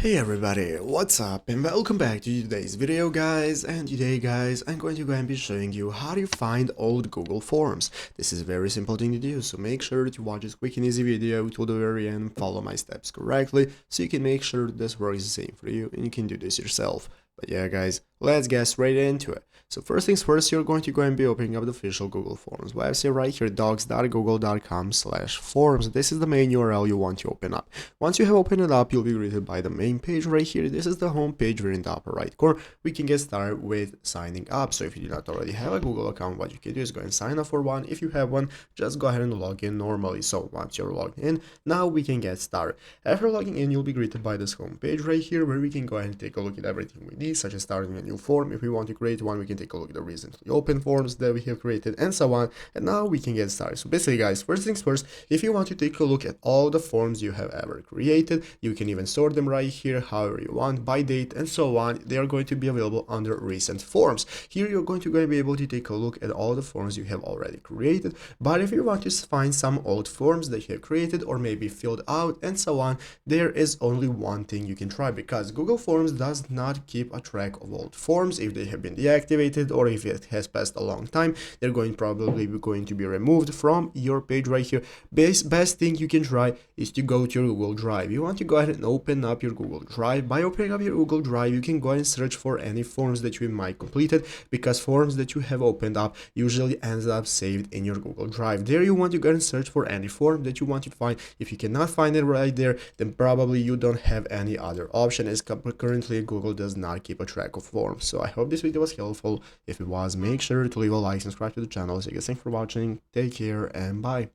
Hey everybody, what's up and welcome back to today's video guys. And today guys I'm going to be showing you how to find old Google Forms. This is a very simple thing to do, so make sure that you watch this quick and easy video to the very end, follow my steps correctly so you can make sure this works the same for you and you can do this yourself. But yeah guys, let's get straight into it. So first things first, you're going to go and be opening up the official Google Forms website right here, docs.google.com/forms. This is the main URL you want to open up. Once you have opened it up, you'll be greeted by the main page right here. This is the home page where in the upper right corner we can get started with signing up. So if you do not already have a Google account, what you can do is go and sign up for one. If you have one, just go ahead and log in normally. So once you're logged in, now we can get started. After logging in, you'll be greeted by this home page right here where we can go ahead and take a look at everything we need, such as starting a new form. If we want to create one, we can take a look at the recently open forms that we have created and so on. And now we can get started. So basically guys, first things first, if you want to take a look at all the forms you have ever created, you can even sort them right here however you want, by date and so on. They are going to be available under recent forms. Here you're going to be able to take a look at all the forms you have already created. But if you want to find some old forms that you have created or maybe filled out and so on, there is only one thing you can try, because Google Forms does not keep a track of old forms. If they have been deactivated or if it has passed a long time, they're probably going to be removed from your page right here. Best thing you can try is to go to your Google Drive. You want to go ahead and open up your Google Drive. By opening up your Google Drive, you can go ahead and search for any forms that you might completed, because forms that you have opened up usually ends up saved in your Google Drive. There you want to go ahead and search for any form that you want to find. If you cannot find it right there, then probably you don't have any other option, as currently Google does not keep a track of forms. So I hope this video was helpful. If it was, make sure to leave a like, subscribe to the channel. So you guys, thanks for watching, take care and bye.